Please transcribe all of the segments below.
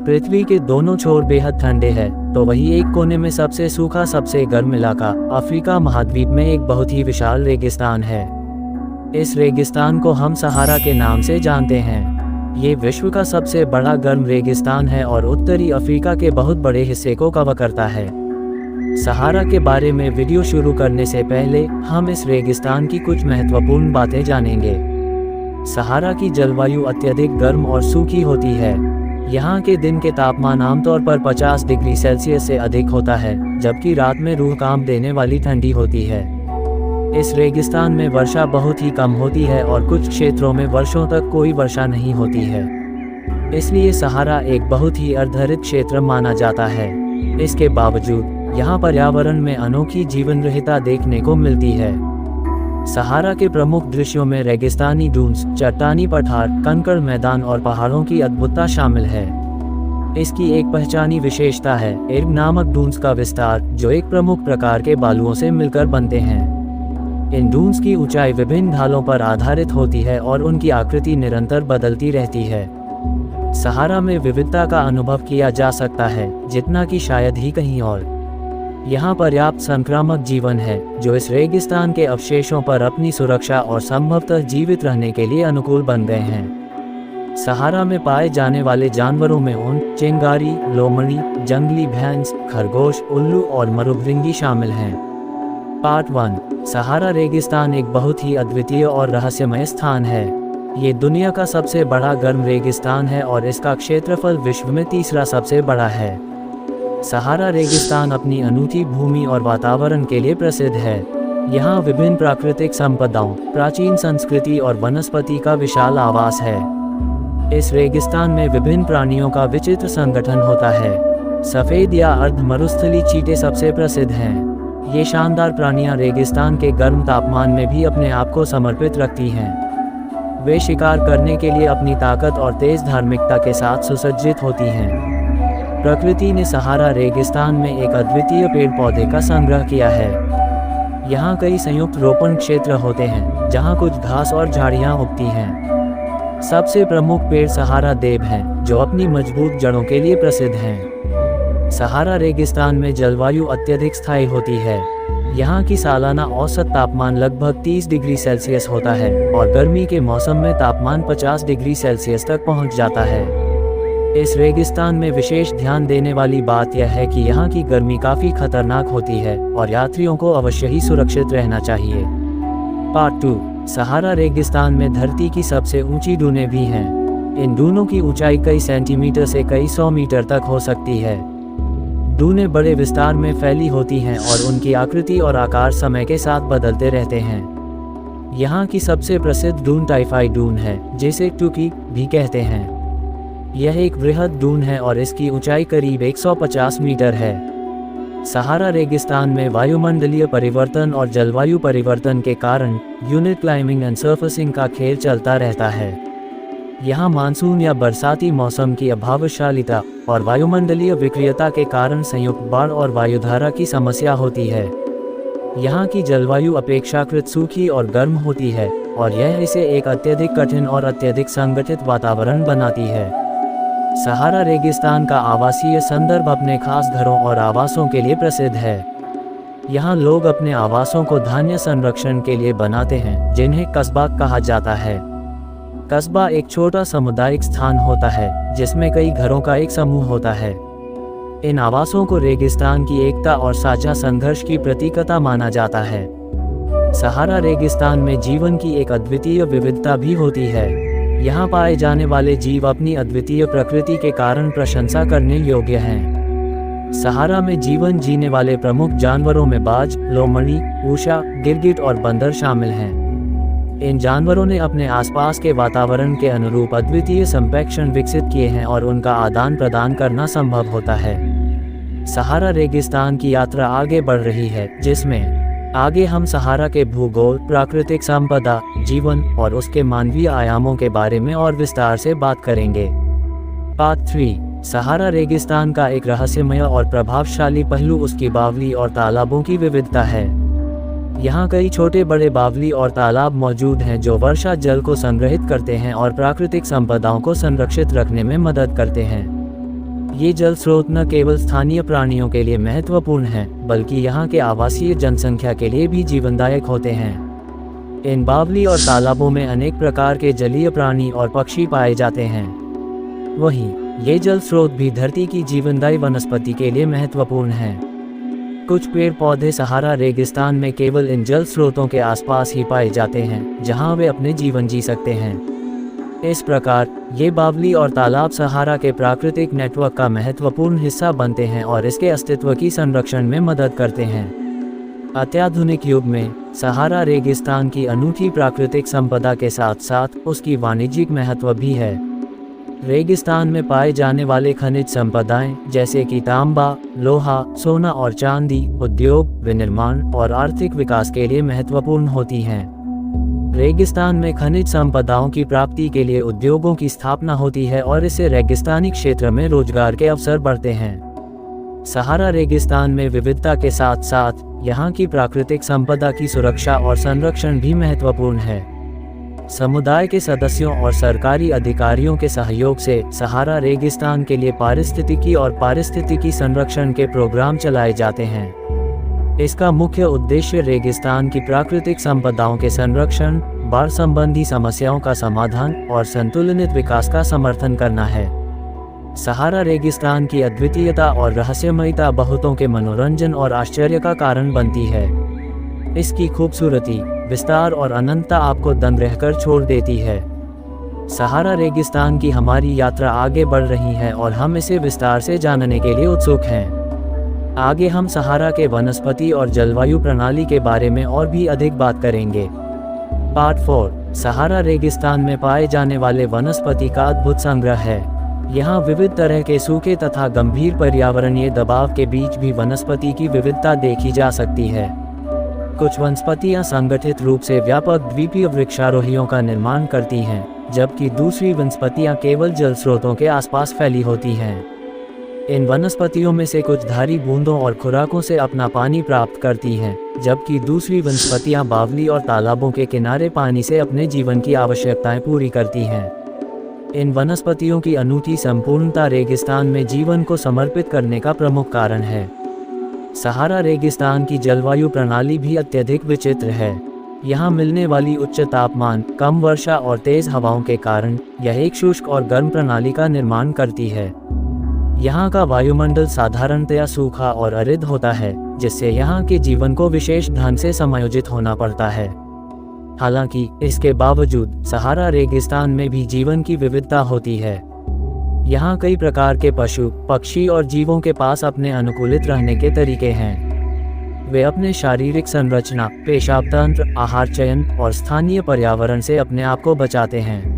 पृथ्वी के दोनों छोर बेहद ठंडे हैं, तो वही एक कोने में सबसे सूखा सबसे गर्म इलाका अफ्रीका महाद्वीप में एक बहुत ही विशाल रेगिस्तान है। इस रेगिस्तान को हम सहारा के नाम से जानते हैं। ये विश्व का सबसे बड़ा गर्म रेगिस्तान है और उत्तरी अफ्रीका के बहुत बड़े हिस्से को कवर करता है। सहारा के बारे में वीडियो शुरू करने से पहले हम इस रेगिस्तान की कुछ महत्वपूर्ण बातें जानेंगे। सहारा की जलवायु अत्यधिक गर्म और सूखी होती है। यहाँ के दिन के तापमान आमतौर पर 50 डिग्री सेल्सियस से अधिक होता है, जबकि रात में रूह कांप देने वाली ठंडी होती है। इस रेगिस्तान में वर्षा बहुत ही कम होती है और कुछ क्षेत्रों में वर्षों तक कोई वर्षा नहीं होती है। इसलिए सहारा एक बहुत ही अर्धहरित क्षेत्र माना जाता है। इसके बावजूद यहाँ पर्यावरण में अनोखी जीवन रहिता देखने को मिलती है। सहारा के प्रमुख दृश्यों में रेगिस्तानी डून्स, चट्टानी पठार, कंकड़ मैदान और पहाड़ों की अद्भुतता शामिल है। इसकी एक पहचानी विशेषता है एर्ग नामक डून्स का विस्तार, जो एक प्रमुख प्रकार के बालुओं से मिलकर बनते हैं। इन डून्स की ऊंचाई विभिन्न ढालों पर आधारित होती है और उनकी आकृति निरंतर बदलती रहती है। सहारा में विविधता का अनुभव किया जा सकता है जितना कि शायद ही कहीं और। यहाँ पर्याप्त संक्रामक जीवन है, जो इस रेगिस्तान के अवशेषों पर अपनी सुरक्षा और संभवतः जीवित रहने के लिए अनुकूल बन गए हैं। सहारा में पाए जाने वाले जानवरों में ऊंट, चिंगारी, लोमड़ी, जंगली भैंस, खरगोश, उल्लू और मरुभृंगी शामिल हैं। पार्ट 1। सहारा रेगिस्तान एक बहुत ही अद्वितीय और रहस्यमय स्थान है। ये दुनिया का सबसे बड़ा गर्म रेगिस्तान है और इसका क्षेत्रफल विश्व में तीसरा सबसे बड़ा है। सहारा रेगिस्तान अपनी अनूठी भूमि और वातावरण के लिए प्रसिद्ध है। यहाँ विभिन्न प्राकृतिक संपदाओं, प्राचीन संस्कृति और वनस्पति का विशाल आवास है। इस रेगिस्तान में विभिन्न प्राणियों का विचित्र संगठन होता है। सफ़ेद या अर्ध मरुस्थलीय चींटे सबसे प्रसिद्ध हैं। ये शानदार प्राणियाँ रेगिस्तान के गर्म तापमान में भी अपने आप को समर्पित रखती हैं। वे शिकार करने के लिए अपनी ताकत और तेज धार्मिकता के साथ सुसज्जित होती हैं। प्रकृति ने सहारा रेगिस्तान में एक अद्वितीय पेड़ पौधे का संग्रह किया है। यहाँ कई संयुक्त रोपण क्षेत्र होते हैं, जहाँ कुछ घास और झाड़ियाँ उगती हैं। सबसे प्रमुख पेड़ सहारा देव हैं, जो अपनी मजबूत जड़ों के लिए प्रसिद्ध हैं। सहारा रेगिस्तान में जलवायु अत्यधिक स्थायी होती है। यहाँ की सालाना औसत तापमान लगभग 30 डिग्री सेल्सियस होता है और गर्मी के मौसम में तापमान 50 डिग्री सेल्सियस तक पहुँच जाता है। इस रेगिस्तान में विशेष ध्यान देने वाली बात यह है कि यहाँ की गर्मी काफ़ी खतरनाक होती है और यात्रियों को अवश्य ही सुरक्षित रहना चाहिए। पार्ट 2। सहारा रेगिस्तान में धरती की सबसे ऊंची डूनें भी हैं। इन डूनों की ऊंचाई कई सेंटीमीटर से कई 100 मीटर तक हो सकती है। डूनें बड़े विस्तार में फैली होती हैं और उनकी आकृति और आकार समय के साथ बदलते रहते हैं। यहाँ की सबसे प्रसिद्ध डून टाइफाई डून है, जिसे टूकी भी कहते हैं। यह एक वृहद डून है और इसकी ऊंचाई करीब 150 मीटर है। सहारा रेगिस्तान में वायुमंडलीय परिवर्तन और जलवायु परिवर्तन के कारण यूनिट क्लाइंबिंग एंड सर्फसिंग का खेल चलता रहता है। यहाँ मानसून या बरसाती मौसम की अभावशालीता और वायुमंडलीय विक्रियता के कारण संयुक्त बाढ़ और वायुधारा की समस्या होती है। यहाँ की जलवायु अपेक्षाकृत सूखी और गर्म होती है और यह इसे एक अत्यधिक कठिन और अत्यधिक संगठित वातावरण बनाती है। सहारा रेगिस्तान का आवासीय संदर्भ अपने खास घरों और आवासों के लिए प्रसिद्ध है। यहाँ लोग अपने आवासों को धान्य संरक्षण के लिए बनाते हैं, जिन्हें कस्बा कहा जाता है। कस्बा एक छोटा सामुदायिक स्थान होता है जिसमें कई घरों का एक समूह होता है। इन आवासों को रेगिस्तान की एकता और साझा संघर्ष की प्रतीकता माना जाता है। सहारा रेगिस्तान में जीवन की एक अद्वितीय विविधता भी होती है। यहाँ पाए जाने वाले जीव अपनी अद्वितीय प्रकृति के कारण प्रशंसा करने योग्य हैं। सहारा में जीवन जीने वाले प्रमुख जानवरों में बाज, लोमड़ी, ऊषा, गिरगिट और बंदर शामिल हैं। इन जानवरों ने अपने आसपास के वातावरण के अनुरूप अद्वितीय संप्रेक्षण विकसित किए हैं और उनका आदान प्रदान करना संभव होता है। सहारा रेगिस्तान की यात्रा आगे बढ़ रही है, जिसमें आगे हम सहारा के भूगोल, प्राकृतिक संपदा, जीवन और उसके मानवीय आयामों के बारे में और विस्तार से बात करेंगे। पार्ट 3। सहारा रेगिस्तान का एक रहस्यमय और प्रभावशाली पहलू उसकी बावली और तालाबों की विविधता है। यहाँ कई छोटे बड़े बावली और तालाब मौजूद हैं जो वर्षा जल को संग्रहित करते हैं और प्राकृतिक संपदाओं को संरक्षित रखने में मदद करते हैं। ये जल स्रोत न केवल स्थानीय प्राणियों के लिए महत्वपूर्ण हैं, बल्कि यहाँ के आवासीय जनसंख्या के लिए भी जीवनदायक होते हैं। इन बावली और तालाबों में अनेक प्रकार के जलीय प्राणी और पक्षी पाए जाते हैं। वहीं ये जल स्रोत भी धरती की जीवनदायी वनस्पति के लिए महत्वपूर्ण हैं। कुछ पेड़ पौधे सहारा रेगिस्तान में केवल इन जल स्रोतों के आसपास ही पाए जाते हैं, जहां वे अपने जीवन जी सकते हैं। इस प्रकार ये बावली और तालाब सहारा के प्राकृतिक नेटवर्क का महत्वपूर्ण हिस्सा बनते हैं और इसके अस्तित्व की संरक्षण में मदद करते हैं। अत्याधुनिक युग में सहारा रेगिस्तान की अनूठी प्राकृतिक संपदा के साथ साथ उसकी वाणिज्यिक महत्व भी है। रेगिस्तान में पाए जाने वाले खनिज संपदाएं जैसे कि तांबा, लोहा, सोना और चांदी उद्योग, विनिर्माण और आर्थिक विकास के लिए महत्वपूर्ण होती हैं। रेगिस्तान में खनिज संपदाओं की प्राप्ति के लिए उद्योगों की स्थापना होती है और इससे रेगिस्तानी क्षेत्र में रोजगार के अवसर बढ़ते हैं। सहारा रेगिस्तान में विविधता के साथ साथ यहाँ की प्राकृतिक संपदा की सुरक्षा और संरक्षण भी महत्वपूर्ण है। समुदाय के सदस्यों और सरकारी अधिकारियों के सहयोग से सहारा रेगिस्तान के लिए पारिस्थितिकी संरक्षण के प्रोग्राम चलाए जाते हैं। इसका मुख्य उद्देश्य रेगिस्तान की प्राकृतिक संपदाओं के संरक्षण, बाढ़ संबंधी समस्याओं का समाधान और संतुलित विकास का समर्थन करना है। सहारा रेगिस्तान की अद्वितीयता और रहस्यमयता बहुतों के मनोरंजन और आश्चर्य का कारण बनती है। इसकी खूबसूरती, विस्तार और अनंतता आपको दंग रहकर छोड़ देती है। सहारा रेगिस्तान की हमारी यात्रा आगे बढ़ रही है और हम इसे विस्तार से जानने के लिए उत्सुक हैं। आगे हम सहारा के वनस्पति और जलवायु प्रणाली के बारे में और भी अधिक बात करेंगे। पार्ट 4 सहारा रेगिस्तान में पाए जाने वाले वनस्पति का अद्भुत संग्रह है। यहाँ विविध तरह के सूखे तथा गंभीर पर्यावरणीय दबाव के बीच भी वनस्पति की विविधता देखी जा सकती है। कुछ वनस्पतियाँ संगठित रूप से व्यापक द्वीपीय वृक्षारोहियों का निर्माण करती हैं, जबकि दूसरी वनस्पतियाँ केवल जल स्रोतों के आसपास फैली होती हैं। इन वनस्पतियों में से कुछ धारी बूंदों और खुराकों से अपना पानी प्राप्त करती हैं, जबकि दूसरी वनस्पतियाँ बावली और तालाबों के किनारे पानी से अपने जीवन की आवश्यकताएं पूरी करती हैं। इन वनस्पतियों की अनूठी संपूर्णता रेगिस्तान में जीवन को समर्पित करने का प्रमुख कारण है। सहारा रेगिस्तान की जलवायु प्रणाली भी अत्यधिक विचित्र है। यहाँ मिलने वाली उच्च तापमान, कम वर्षा और तेज हवाओं के कारण यह एक शुष्क और गर्म प्रणाली का निर्माण करती है। यहाँ का वायुमंडल साधारणतया सूखा और अरिद होता है, जिससे यहाँ के जीवन को विशेष ढंग से समायोजित होना पड़ता है। हालांकि इसके बावजूद सहारा रेगिस्तान में भी जीवन की विविधता होती है। यहाँ कई प्रकार के पशु, पक्षी और जीवों के पास अपने अनुकूलित रहने के तरीके हैं। वे अपने शारीरिक संरचना, पेशाब तंत्र, आहार चयन और स्थानीय पर्यावरण से अपने आप को बचाते हैं।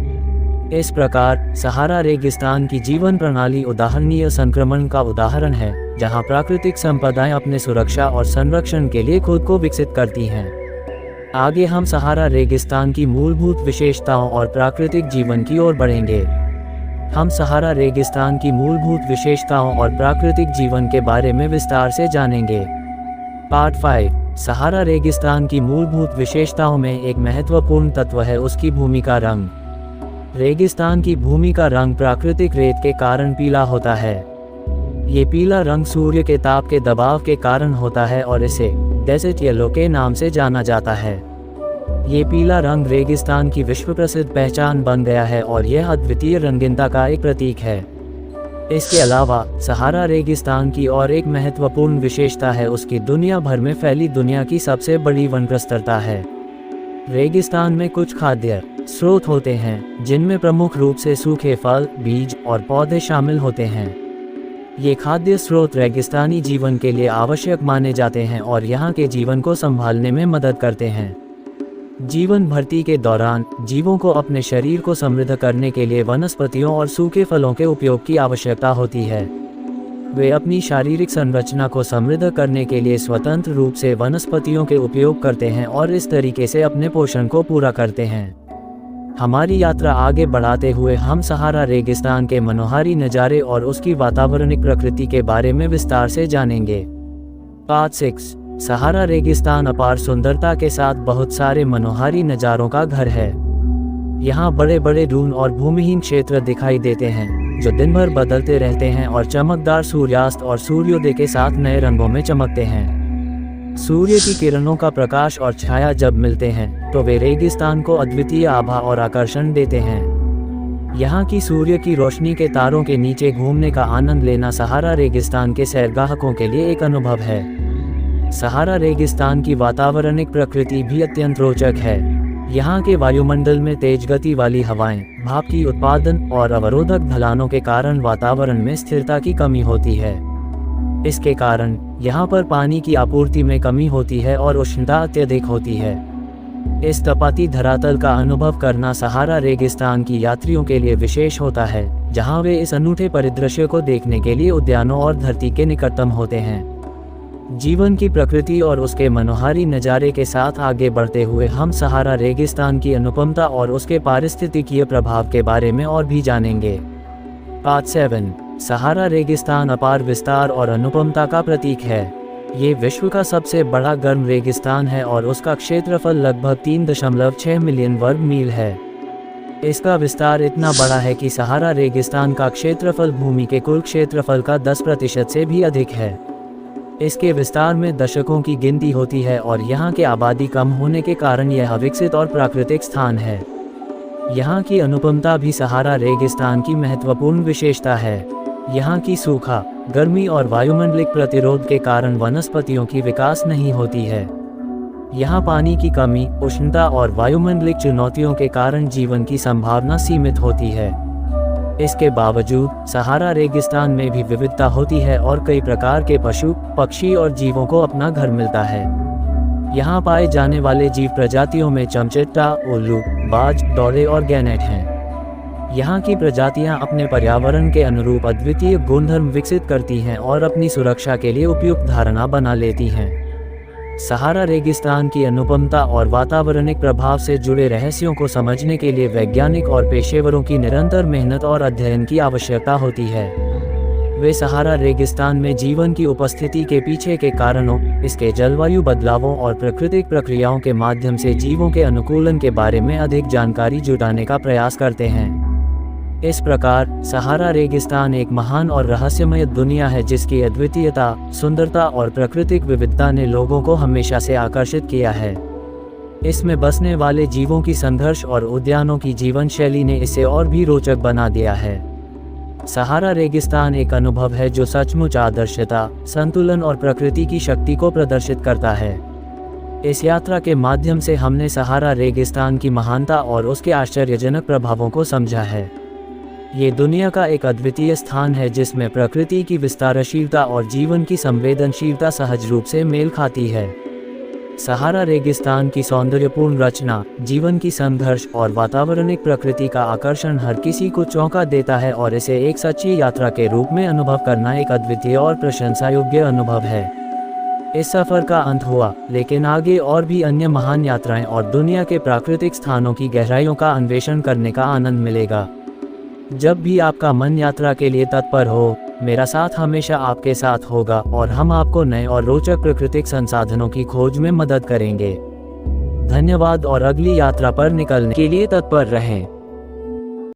इस प्रकार सहारा रेगिस्तान की जीवन प्रणाली उदाहरणीय संक्रमण का उदाहरण है, जहाँ प्राकृतिक संपदाएं अपने सुरक्षा और संरक्षण के लिए खुद को विकसित करती हैं। आगे हम सहारा रेगिस्तान की मूलभूत विशेषताओं और प्राकृतिक जीवन की ओर बढ़ेंगे। हम सहारा रेगिस्तान की मूलभूत विशेषताओं और प्राकृतिक जीवन के बारे में विस्तार से जानेंगे। पार्ट 5 सहारा रेगिस्तान की मूलभूत विशेषताओं में एक महत्वपूर्ण तत्व है उसकी भूमि का रंग। रेगिस्तान की भूमि का रंग प्राकृतिक रेत के कारण पीला होता है। ये पीला रंग सूर्य के ताप के दबाव के कारण होता है और इसे डेजर्ट येलो के नाम से जाना जाता है। ये पीला रंग रेगिस्तान की विश्व प्रसिद्ध पहचान बन गया है और यह अद्वितीय रंगीनता का एक प्रतीक है। इसके अलावा सहारा रेगिस्तान की और एक महत्वपूर्ण विशेषता है उसकी दुनिया भर में फैली दुनिया की सबसे बड़ी वन प्रस्तरता है। रेगिस्तान में कुछ खाद्य स्रोत होते हैं, जिनमें प्रमुख रूप से सूखे फल, बीज और पौधे शामिल होते हैं। ये खाद्य स्रोत रेगिस्तानी जीवन के लिए आवश्यक माने जाते हैं और यहाँ के जीवन को संभालने में मदद करते हैं। जीवन भर्ती के दौरान जीवों को अपने शरीर को समृद्ध करने के लिए वनस्पतियों और सूखे फलों के उपयोग की आवश्यकता होती है। वे अपनी शारीरिक संरचना को समृद्ध करने के लिए स्वतंत्र रूप से वनस्पतियों के उपयोग करते हैं और इस तरीके से अपने पोषण को पूरा करते हैं। हमारी यात्रा आगे बढ़ाते हुए हम सहारा रेगिस्तान के मनोहारी नज़ारे और उसकी वातावरणिक प्रकृति के बारे में विस्तार से जानेंगे। पार्ट 6 सहारा रेगिस्तान अपार सुंदरता के साथ बहुत सारे मनोहारी नज़ारों का घर है। यहाँ बड़े बड़े डून और भूमिहीन क्षेत्र दिखाई देते हैं, जो दिन भर बदलते रहते हैं और चमकदार सूर्यास्त और सूर्योदय के साथ नए रंगों में चमकते हैं। सूर्य की किरणों का प्रकाश और छाया जब मिलते हैं तो वे रेगिस्तान को अद्वितीय आभा और आकर्षण देते हैं। यहाँ की सूर्य की रोशनी के तारों के नीचे घूमने का आनंद लेना सहारा रेगिस्तान के सैरगाहों के लिए एक अनुभव है। सहारा रेगिस्तान की वातावरणिक प्रकृति भी अत्यंत रोचक है। यहाँ के वायुमंडल में तेज गति वाली हवाएं, भाप की उत्पादन और अवरोधक ढलानों के कारण वातावरण में स्थिरता की कमी होती है। इसके कारण यहाँ पर पानी की आपूर्ति में कमी होती है और उष्णता अत्यधिक होती है। इस तपाती धरातल का अनुभव करना सहारा रेगिस्तान की यात्रियों के लिए विशेष होता है, जहाँ वे इस अनूठे परिदृश्य को देखने के लिए उद्यानों और धरती के निकटतम होते हैं। जीवन की प्रकृति और उसके मनोहारी नज़ारे के साथ आगे बढ़ते हुए हम सहारा रेगिस्तान की अनुपमता और उसके पारिस्थितिकीय प्रभाव के बारे में और भी जानेंगे। पार्ट 7। सहारा रेगिस्तान अपार विस्तार और अनुपमता का प्रतीक है। ये विश्व का सबसे बड़ा गर्म रेगिस्तान है और उसका क्षेत्रफल लगभग 3.6 मिलियन वर्ग मील है। इसका विस्तार इतना बड़ा है कि सहारा रेगिस्तान का क्षेत्रफल भूमि के कुल क्षेत्रफल का 10% से भी अधिक है। इसके विस्तार में दशकों की गिनती होती है और यहाँ के आबादी कम होने के कारण यह अविकसित और प्राकृतिक स्थान है। यहाँ की अनुपमता भी सहारा रेगिस्तान की महत्वपूर्ण विशेषता है। यहाँ की सूखा, गर्मी और वायुमंडलिक प्रतिरोध के कारण वनस्पतियों की विकास नहीं होती है। यहाँ पानी की कमी, उष्णता और वायुमंडलिक चुनौतियों के कारण जीवन की संभावना सीमित होती है। इसके बावजूद सहारा रेगिस्तान में भी विविधता होती है और कई प्रकार के पशु, पक्षी और जीवों को अपना घर मिलता है। यहाँ पाए जाने वाले जीव प्रजातियों में चमचिट्टा, उल्लू, बाज, दौड़े और गैनेट हैं। यहाँ की प्रजातियाँ अपने पर्यावरण के अनुरूप अद्वितीय गुणधर्म विकसित करती हैं और अपनी सुरक्षा के लिए उपयुक्त धारणा बना लेती हैं। सहारा रेगिस्तान की अनुपमता और वातावरणिक प्रभाव से जुड़े रहस्यों को समझने के लिए वैज्ञानिक और पेशेवरों की निरंतर मेहनत और अध्ययन की आवश्यकता होती है। वे सहारा रेगिस्तान में जीवन की उपस्थिति के पीछे के कारणों, इसके जलवायु बदलावों और प्राकृतिक प्रक्रियाओं के माध्यम से जीवों के अनुकूलन के बारे में अधिक जानकारी जुटाने का प्रयास करते हैं। इस प्रकार सहारा रेगिस्तान एक महान और रहस्यमय दुनिया है जिसकी अद्वितीयता, सुंदरता और प्राकृतिक विविधता ने लोगों को हमेशा से आकर्षित किया है। इसमें बसने वाले जीवों की संघर्ष और उद्यानों की जीवन शैली ने इसे और भी रोचक बना दिया है। सहारा रेगिस्तान एक अनुभव है जो सचमुच आदर्शता, संतुलन और प्रकृति की शक्ति को प्रदर्शित करता है। इस यात्रा के माध्यम से हमने सहारा रेगिस्तान की महानता और उसके आश्चर्यजनक प्रभावों को समझा है। ये दुनिया का एक अद्वितीय स्थान है जिसमें प्रकृति की विस्तारशीलता और जीवन की संवेदनशीलता सहज रूप से मेल खाती है। सहारा रेगिस्तान की सौंदर्यपूर्ण रचना, जीवन की संघर्ष और वातावरणिक प्रकृति का आकर्षण हर किसी को चौंका देता है और इसे एक सच्ची यात्रा के रूप में अनुभव करना एक अद्वितीय और प्रशंसा योग्य अनुभव है। इस सफर का अंत हुआ, लेकिन आगे और भी अन्य महान यात्राएं और दुनिया के प्राकृतिक स्थानों की गहराइयों का अन्वेषण करने का आनंद मिलेगा। जब भी आपका मन यात्रा के लिए तत्पर हो, मेरा साथ हमेशा आपके साथ होगा और हम आपको नए और रोचक प्राकृतिक संसाधनों की खोज में मदद करेंगे। धन्यवाद और अगली यात्रा पर निकलने के लिए तत्पर रहें।